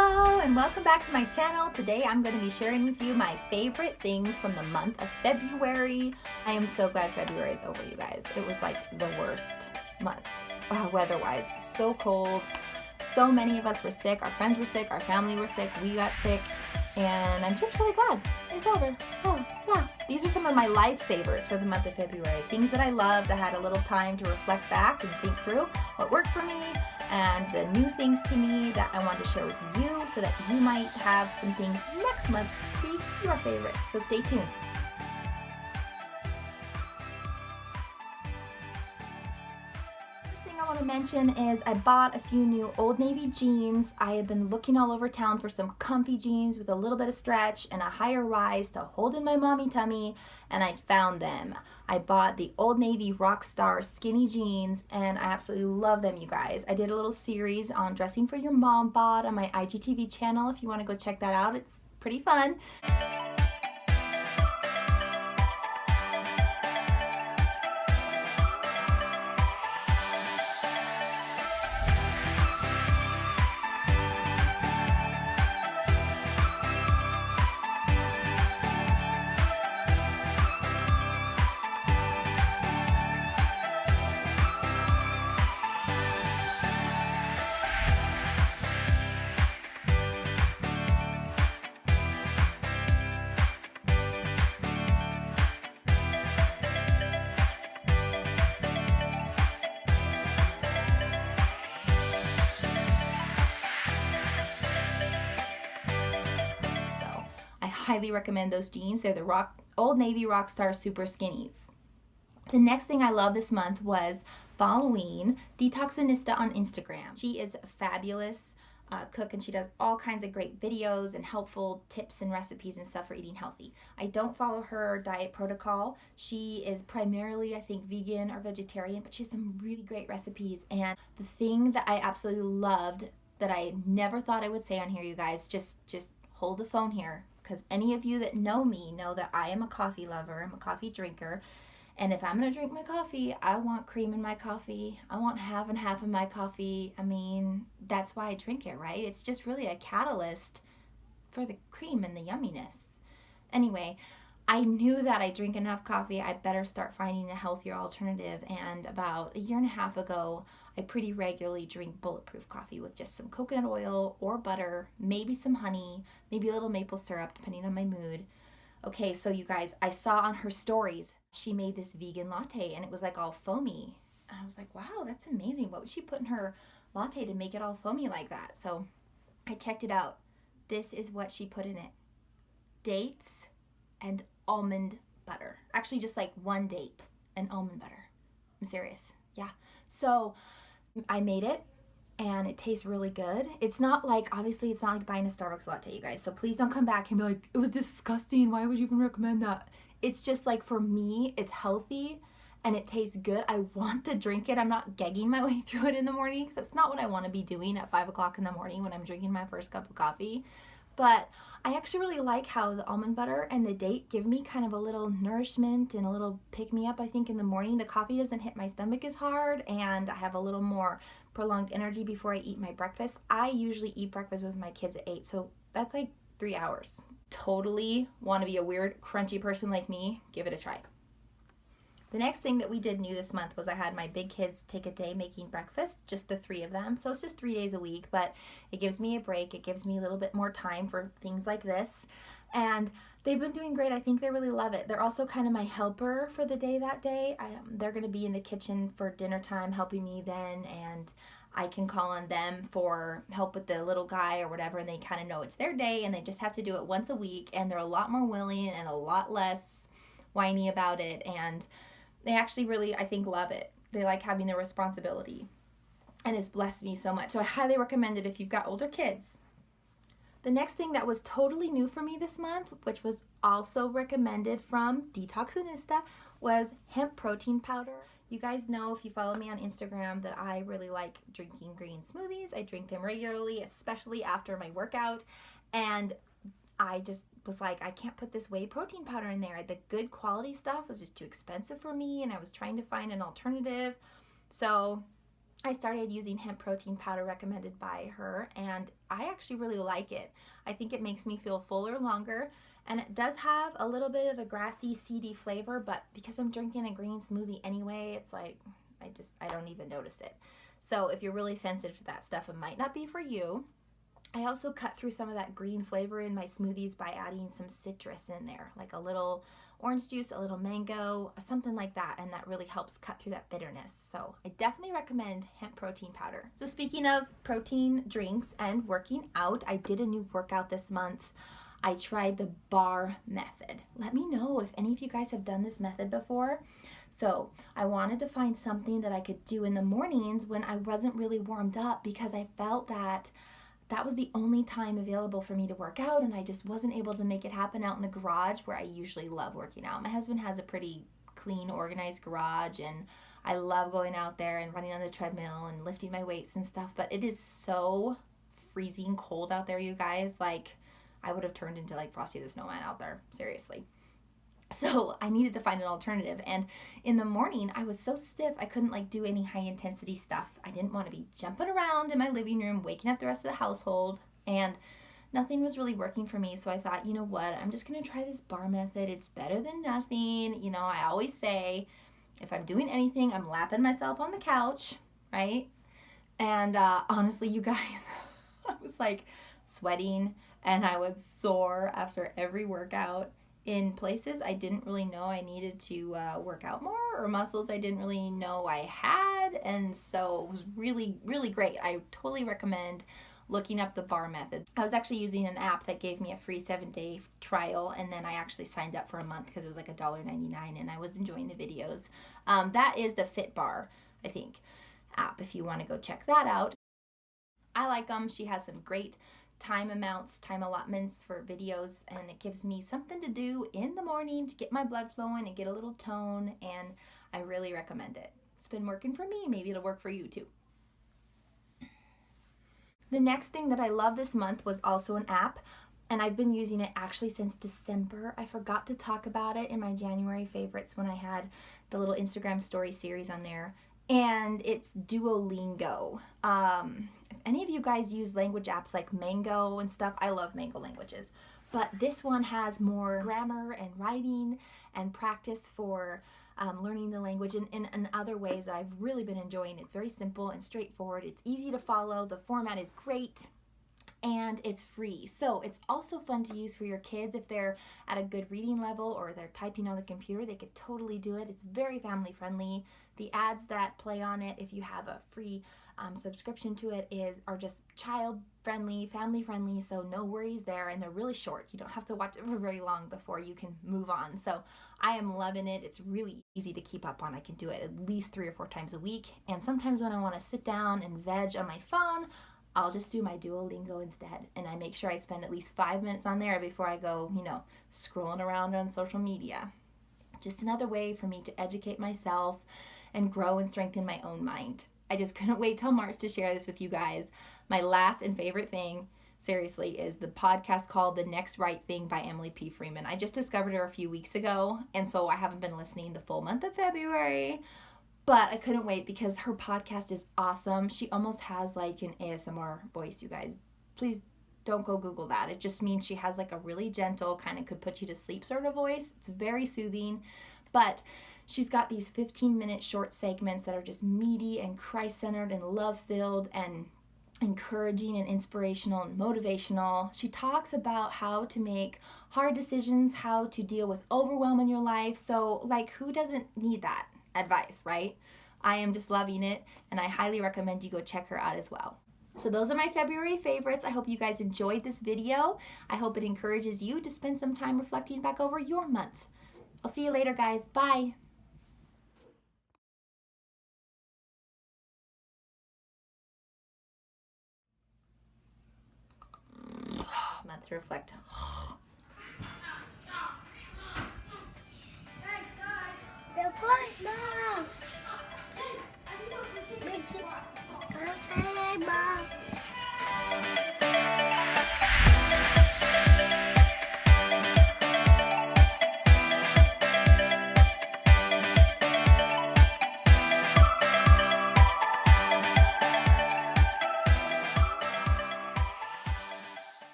Hello and welcome back to my channel. Today I'm going to be sharing with you my favorite things from the month of February. I am so glad February is over, you guys. It was like the worst month weather-wise. So cold. So many of us were sick. Our friends were sick. Our family were sick. We got sick. And I'm just really glad it's over. So yeah, these are some of my lifesavers for the month of February. Things that I loved. I had a little time to reflect back and think through what worked for me and the new things to me that I wanted to share with you so that you might have some things next month be your favorites. So stay tuned. First thing I want to mention is I bought a few new Old Navy jeans. I had been looking all over town for some comfy jeans with a little bit of stretch and a higher rise to hold in my mommy tummy, and I found them. I bought the Old Navy Rockstar skinny jeans and I absolutely love them, you guys. I did a little series on dressing for your mom bod on my IGTV channel if you want to go check that out. It's pretty fun. Highly recommend those jeans. They're the Old Navy Rockstar Super Skinnies. The next thing I love this month was following Detoxinista on Instagram. She is a fabulous cook and she does all kinds of great videos and helpful tips and recipes and stuff for eating healthy. I don't follow her diet protocol. She is primarily, I think, vegan or vegetarian, but she has some really great recipes. And the thing that I absolutely loved that I never thought I would say on here, you guys, just hold the phone here, because any of you that know me know that I am a coffee lover. I'm a coffee drinker. And if I'm going to drink my coffee, I want cream in my coffee. I want half and half of my coffee. I mean, that's why I drink it, right? It's just really a catalyst for the cream and the yumminess. Anyway, I knew that I drink enough coffee. I better start finding a healthier alternative. And about a year and a half ago, I pretty regularly drink bulletproof coffee with just some coconut oil or butter, maybe some honey, maybe a little maple syrup, depending on my mood. Okay, so you guys, I saw on her stories, she made this vegan latte and it was like all foamy. And I was like, wow, that's amazing. What would she put in her latte to make it all foamy like that? So I checked it out. This is what she put in it. Dates and almond butter. Actually, just like one date and almond butter. I'm serious. Yeah. So I made it and it tastes really good. It's not like, obviously it's not like buying a Starbucks latte, you guys. So please don't come back and be like, it was disgusting. Why would you even recommend that? It's just like, for me, it's healthy and it tastes good. I want to drink it. I'm not gagging my way through it in the morning because that's not what I want to be doing at 5 o'clock in the morning when I'm drinking my first cup of coffee. But I actually really like how the almond butter and the date give me kind of a little nourishment and a little pick-me-up, I think, in the morning. The coffee doesn't hit my stomach as hard and I have a little more prolonged energy before I eat my breakfast. I usually eat breakfast with my kids at 8, so that's like 3 hours. Totally want to be a weird, crunchy person like me? Give it a try. The next thing that we did new this month was I had my big kids take a day making breakfast, just the 3 of them. So it's just 3 days a week, but it gives me a break. It gives me a little bit more time for things like this. And they've been doing great. I think they really love it. They're also kind of my helper for the day that day. They're going to be in the kitchen for dinner time helping me then, and I can call on them for help with the little guy or whatever, and they kind of know it's their day and they just have to do it once a week, and they're a lot more willing and a lot less whiny about it, and they actually really, I think, love it. They like having the responsibility, and it's blessed me so much. So I highly recommend it if you've got older kids. The next thing that was totally new for me this month, which was also recommended from Detoxinista, was hemp protein powder. You guys know, if you follow me on Instagram, that I really like drinking green smoothies. I drink them regularly, especially after my workout, and I just was like, I can't put this whey protein powder in there. The good quality stuff was just too expensive for me, and I was trying to find an alternative. So I started using hemp protein powder recommended by her, and I actually really like it. I think it makes me feel fuller longer, and it does have a little bit of a grassy, seedy flavor, but because I'm drinking a green smoothie anyway, it's like, I don't even notice it. So if you're really sensitive to that stuff, it might not be for you. I also cut through some of that green flavor in my smoothies by adding some citrus in there, like a little orange juice, a little mango, something like that, and that really helps cut through that bitterness. So I definitely recommend hemp protein powder. So speaking of protein drinks and working out, I did a new workout this month. I tried the bar method. Let me know if any of you guys have done this method before. So I wanted to find something that I could do in the mornings when I wasn't really warmed up, because I felt that was the only time available for me to work out, and I just wasn't able to make it happen out in the garage where I usually love working out. My husband has a pretty clean, organized garage, and I love going out there and running on the treadmill and lifting my weights and stuff, but it is so freezing cold out there, you guys. Like, I would have turned into like Frosty the Snowman out there, seriously. So I needed to find an alternative, and in the morning I was so stiff I couldn't like do any high intensity stuff. I didn't want to be jumping around in my living room, waking up the rest of the household, and nothing was really working for me. So I thought, you know what, I'm just gonna try this bar method. It's better than nothing. You know, I always say if I'm doing anything, I'm lapping myself on the couch, right? And honestly, you guys, I was like sweating and I was sore after every workout in places I didn't really know I needed to work out more, or muscles I didn't really know I had. And so it was really, really great. I totally recommend looking up the bar method. I was actually using an app that gave me a free 7-day trial, and then I actually signed up for a month because it was like $1.99, and I was enjoying the videos. That is the Fit Bar, I think, app, if you want to go check that out. I like them. She has some great time allotments for videos, and it gives me something to do in the morning to get my blood flowing and get a little tone, and I really recommend it. It's been working for me. Maybe it'll work for you too. The next thing that I love this month was also an app, and I've been using it actually since December. I forgot to talk about it in my January favorites when I had the little Instagram story series on there, and it's Duolingo. If any of you guys use language apps like Mango and stuff, I love Mango languages, but this one has more grammar and writing and practice for learning the language in other ways that I've really been enjoying. It's very simple and straightforward. It's easy to follow. The format is great. And it's free. So it's also fun to use for your kids if they're at a good reading level or they're typing on the computer. They could totally do it. It's very family friendly. The ads that play on it, if you have a free subscription to it, are just child friendly, family friendly, so no worries there. And they're really short. You don't have to watch it for very long before you can move on. So I am loving it. It's really easy to keep up on. I can do it at least 3 or 4 times a week. And sometimes when I want to sit down and veg on my phone, I'll just do my Duolingo instead, and I make sure I spend at least 5 minutes on there before I go, scrolling around on social media. Just another way for me to educate myself and grow and strengthen my own mind. I just couldn't wait till March to share this with you guys. My last and favorite thing, seriously, is the podcast called The Next Right Thing by Emily P. Freeman. I just discovered her a few weeks ago, and so I haven't been listening the full month of February. But I couldn't wait because her podcast is awesome. She almost has like an ASMR voice, you guys. Please don't go Google that. It just means she has like a really gentle, kind of could put you to sleep sort of voice. It's very soothing. But she's got these 15-minute short segments that are just meaty and Christ-centered and love-filled and encouraging and inspirational and motivational. She talks about how to make hard decisions, how to deal with overwhelm in your life. So like, who doesn't need that advice, right? I am just loving it, and I highly recommend you go check her out as well. So those are my February favorites. I hope you guys enjoyed this video. I hope it encourages you to spend some time reflecting back over your month. I'll see you later, guys. Bye. This month to reflect.